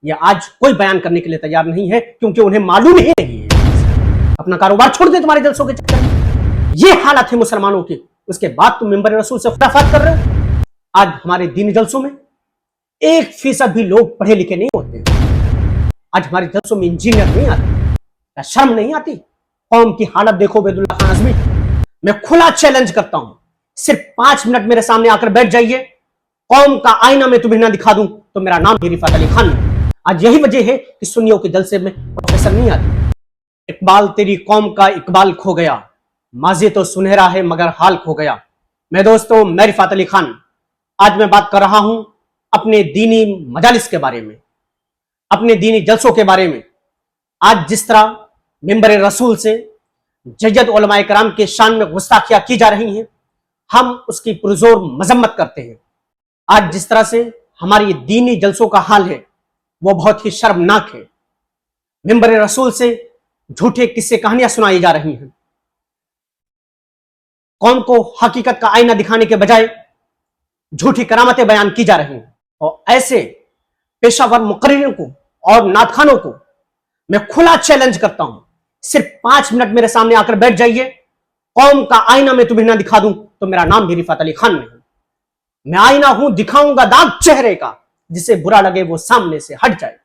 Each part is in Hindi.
ये आज कोई बयान करने के लिए तैयार नहीं है, क्योंकि उन्हें मालूम ही नहीं है। अपना कारोबार छोड़ दे तुम्हारे जलसों के चक्कर में। ये हालत है मुसलमानों की, उसके बाद तुम मिंबर रसूल से खुराफात कर रहे हो। आज हमारे दीनी जलसों में 1% भी लोग पढ़े लिखे नहीं होते। आज हमारे जलसों में इंजीनियर नहीं आते। क्या शर्म नहीं आती? कौम की हालत देखो उबैदुल्लाह खान अज़मी। मैं खुला चैलेंज करता हूं, सिर्फ 5 मिनट मेरे सामने आकर बैठ जाइए, कौम का आईना में तुम्हें ना दिखा दूं तो मेरा नाम भी रिफात अली खान है। आज यही वजह है कि सुन्नियों के जलसे में प्रोफेसर नहीं आते। इकबाल तेरी कौम का इकबाल खो गया, माजी तो सुनहरा है मगर हाल खो गया। मैं दोस्तों, मैं रिफात अली खान आज मैं बात कर रहा हूं अपने दीनी मजालिस के बारे में, अपने दीनी जलसों के बारे में। आज जिस तरह मिंबर रसूल से जयद उलमाए कराम के शान में गुस्ताखियां की जा रही हैं, हम उसकी पुरजोर मजम्मत करते हैं। आज जिस तरह से हमारी दीनी जलसों का हाल है वो बहुत ही शर्मनाक है। मिंबर रसूल से झूठे किस्से कहानियां सुनाई जा रही हैं। कौम को हकीकत का आईना दिखाने के बजाय झूठी करामतें बयान की जा रही हैं। और ऐसे पेशावर मुकर्रिरों को और नादखानों को मैं खुला चैलेंज करता हूं, सिर्फ 5 मिनट मेरे सामने आकर बैठ जाइए, कौम का आईना में तुम्हें ना दिखा दूं तो मेरा नाम भी रिफात अली खान नहीं। मैं आईना हूं, दिखाऊंगा दाग चेहरे का, जिसे बुरा लगे वो सामने से हट जाए।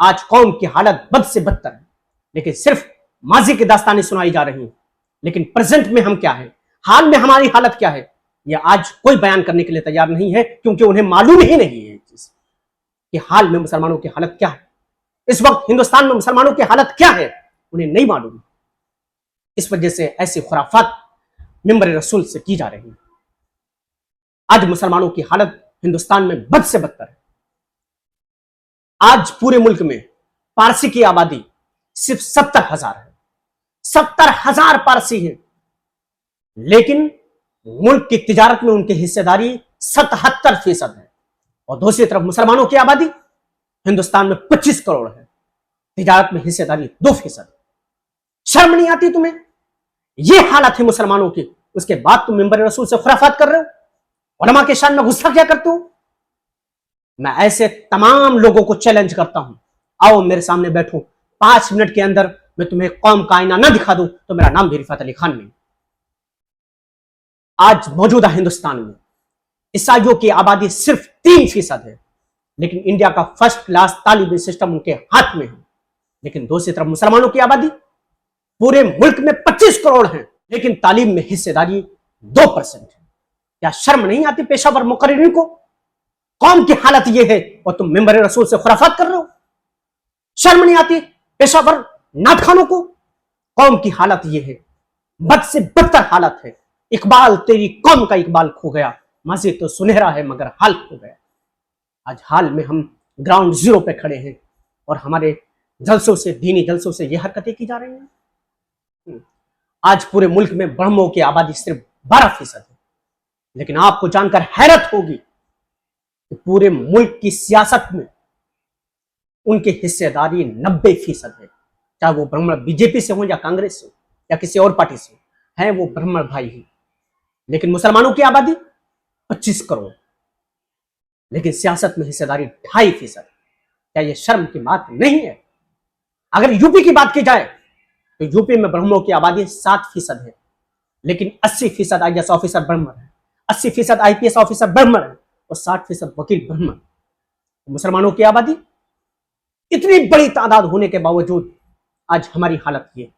आज कौम की हालत बद से बदतर है, लेकिन सिर्फ माजी की दास्तानें सुनाई जा रही हैं। लेकिन प्रेजेंट में हम क्या है, हाल में हमारी हालत क्या है, यह आज कोई बयान करने के लिए तैयार नहीं है, क्योंकि उन्हें मालूम ही नहीं है कि हाल में मुसलमानों की हालत क्या है। इस वक्त हिंदुस्तान में मुसलमानों की हालत क्या है उन्हें नहीं मालूम। इस वजह से ऐसी खुराफात मिंबर रसूल से की जा रही है। आज मुसलमानों की हालत हिंदुस्तान में बद से बदतर है। आज पूरे मुल्क में पारसी की आबादी सिर्फ 70,000 है। 70,000 पारसी हैं, लेकिन मुल्क की तिजारत में उनकी हिस्सेदारी 77% है। और दूसरी तरफ मुसलमानों की आबादी हिंदुस्तान में 25 करोड़ है, तिजारत में हिस्सेदारी 2%। शर्म नहीं आती तुम्हें? यह हालत है मुसलमानों की, उसके बाद तुम मिंबर रसूल से खुराफात कर रहे हो, उलमा के शान में गुस्सा क्या करते हो? मैं ऐसे तमाम लोगों को चैलेंज करता हूं, आओ मेरे सामने बैठो, 5 मिनट के अंदर मैं तुम्हें कौम का आईना ना दिखा दूं तो मेरा नाम भी रिफात अली खान नहीं। आज मौजूदा हिंदुस्तान में ईसाइयों की आबादी सिर्फ 3% है, लेकिन इंडिया का फर्स्ट क्लास तालीमी सिस्टम उनके हाथ में है। लेकिन दूसरी तरफ मुसलमानों की आबादी पूरे मुल्क में 25 करोड़ है, लेकिन तालीम में हिस्सेदारी 2% है। क्या शर्म नहीं आती पेशावर मुकर्रिरीन को? कौम की हालत यह है और तुम मिंबर रसूल से खुराफात कर रहे हो? शर्म नहीं आती पेशावर नादखानों को? कौम की हालत यह है, बद से बदतर हालत है। इकबाल तेरी कौम का इकबाल खो गया, माजी तो सुनहरा है मगर हाल खो गया। आज हाल में हम ग्राउंड जीरो पे खड़े हैं और हमारे जलसों से, दीनी जलसों से यह हरकतें की जा रही हैं। आज पूरे मुल्क में ब्रह्मों की आबादी सिर्फ 12% है, लेकिन आपको जानकर हैरत होगी कि पूरे मुल्क की सियासत में उनकी हिस्सेदारी 90% है। चाहे वो ब्राह्मण बीजेपी से हो या कांग्रेस से या किसी और पार्टी से है, वो ब्राह्मण भाई ही। लेकिन मुसलमानों की आबादी 25 करोड़, लेकिन सियासत में हिस्सेदारी 2.5%। क्या यह शर्म की बात नहीं है? अगर यूपी की बात की जाए तो यूपी में ब्राह्मणों की आबादी 7% है, लेकिन 80% IAS ऑफिसर ब्राह्मण है, 80% IPS ऑफिसर ब्राह्मण है और 60% वकील ब्राह्मण। मुसलमानों की आबादी इतनी बड़ी तादाद होने के बावजूद आज हमारी हालत ये,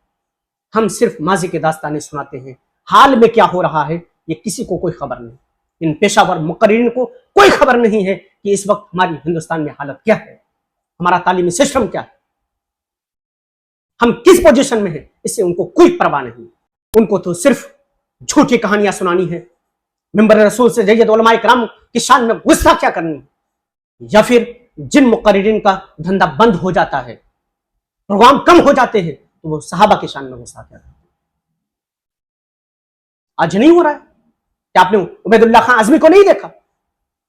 हम सिर्फ माजी के दास्तानें सुनाते हैं। हाल में क्या हो रहा है ये किसी को कोई खबर नहीं। इन पेशावर मुकर्रिरीन को कोई खबर नहीं है कि इस वक्त हमारी हिंदुस्तान में हालत क्या है, हमारा तालीमी सिस्टम क्या है, हम किस पोजीशन में हैं, इससे उनको कोई परवाह नहीं। उनको तो सिर्फ झूठी कहानियां सुनानी है, मिंबर रसूल से जयद उलमाए कराम की शान में गुस्सा क्या करनी, या फिर जिन मुकर्रिरीन का धंधा बंद हो जाता है, प्रोग्राम कम हो जाते हैं, तो वो सहाबा की शान में गुस्सा क्या करते। आज नहीं हो रहा है? क्या आपने उबैदुल्लाह खान अज़मी को नहीं देखा?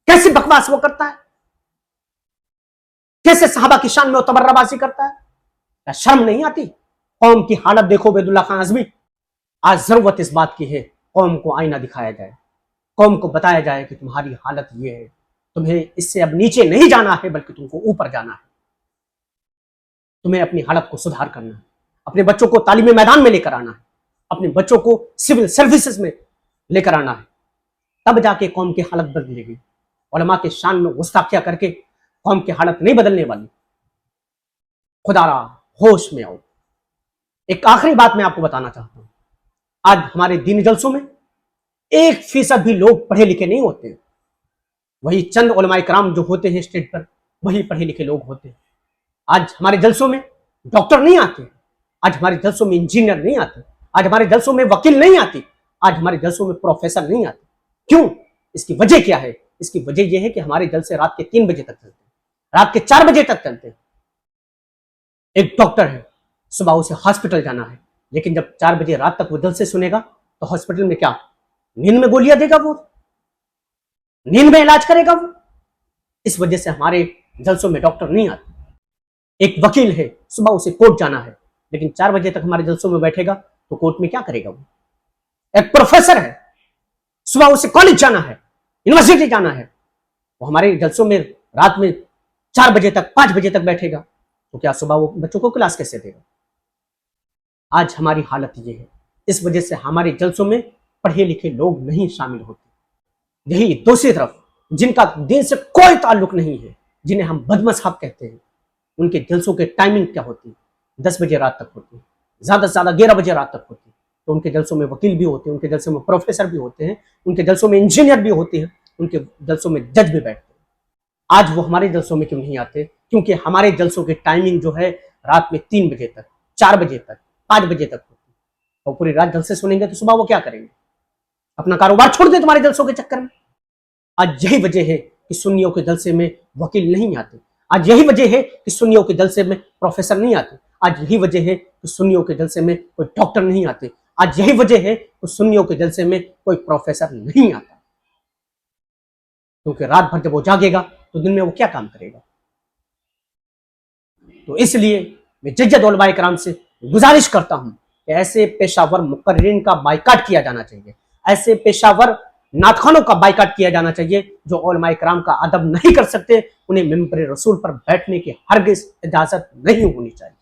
कैसी बकवास वो करता है, कैसे सहाबा की शान में तबर्राबाजी करता है। क्या शर्म नहीं आती? कौम की हालत देखो उबैदुल्लाह खान अज़मी। आज जरूरत इस बात की है कौम को आईना दिखाया जाए, कौम को बताया जाए कि तुम्हारी हालत ये है, तुम्हें इससे अब नीचे नहीं जाना है बल्कि तुमको ऊपर जाना है। तुम्हें अपनी हालत को सुधार करना है, अपने बच्चों को तालीमी मैदान में लेकर आना है, अपने बच्चों को सिविल सर्विसेज में लेकर आना है, तब जाके कौम की हालत बदलेगी। उलमा के शान में गुस्ताखिया करके कौम की हालत नहीं बदलने वाली। खुदारा होश में आओ। एक आखिरी बात मैं आपको बताना चाहता हूं, आज हमारे दीनी जलसों में 1% भी लोग पढ़े लिखे नहीं होते। वही चंद उलमाए कराम जो होते हैं स्टेज पर, वही पढ़े लिखे लोग होते हैं। आज हमारे जलसों में डॉक्टर नहीं आते, आज हमारे जलसों में इंजीनियर नहीं आते, आज हमारे जलसों में वकील नहीं आती, आज हमारे जलसों में प्रोफेसर नहीं आते। क्यों? इसकी वजह क्या है? इसकी वजह यह है कि हमारे जलसे रात के 3 बजे तक चलते हैं, रात के 4 बजे तक चलते हैं। एक डॉक्टर है, सुबह उसे हॉस्पिटल जाना है, लेकिन जब 4 बजे रात तक वो जलसे सुनेगा तो हॉस्पिटल में क्या नींद में गोलियां देगा? वो नींद में इलाज करेगा वो। इस वजह से हमारे जलसों में डॉक्टर नहीं आते। एक वकील है, सुबह उसे कोर्ट जाना है, लेकिन 4 बजे तक हमारे जलसों में बैठेगा तो कोर्ट में क्या करेगा वो। एक प्रोफेसर है, सुबह उसे कॉलेज जाना है, यूनिवर्सिटी जाना है, वो हमारे जलसों में रात में 4 बजे तक 5 बजे तक बैठेगा तो क्या सुबह वो बच्चों को क्लास कैसे देगा? आज हमारी हालत ये है। इस वजह से हमारे जलसों में पढ़े लिखे लोग नहीं शामिल होते। यही दूसरी तरफ जिनका दीन से कोई ताल्लुक नहीं है, जिन्हें हम बदमज़हब कहते हैं, उनके जलसों के टाइमिंग क्या होती है? 10 बजे रात तक होती है, ज्यादा से ज्यादा 11 बजे रात तक होती है। तो उनके जलसों में वकील भी होते हैं, उनके जलसों में प्रोफेसर भी होते हैं, उनके जलसों में इंजीनियर भी होते हैं, उनके जलसों में जज भी बैठते हैं। आज वो हमारे जलसों में क्यों नहीं आते? क्योंकि हमारे जलसों की टाइमिंग जो है रात में 3 बजे तक, 4 बजे तक, 5 बजे तक होती है। और पूरी रात जलसे सुनेंगे तो सुबह वो क्या करेंगे? अपना कारोबार छोड़ दे तुम्हारे जलसों के चक्कर में। आज यही वजह है कि सुन्नियों के जलसे में वकील नहीं आते। आज यही वजह है कि सुन्नियों के जलसे में प्रोफेसर नहीं आते। आज यही वजह है कि सुन्नियों के जलसे में कोई डॉक्टर नहीं आते। आज यही वजह है कि सुन्नियों के जलसे में कोई प्रोफेसर नहीं आता। क्योंकि रात भर जब वो जागेगा तो दिन में वो क्या काम करेगा? तो इसलिए मैं जज्जद उलमाए कराम से गुजारिश करता हूं कि ऐसे पेशावर मुकर्रिरीन का बाइकाट किया जाना चाहिए, ऐसे पेशावर नातखानों का बाइकाट किया जाना चाहिए जो उलमाए कराम का अदब नहीं कर सकते। उन्हें मिंबर रसूल पर बैठने की हरगिज इजाजत नहीं होनी चाहिए।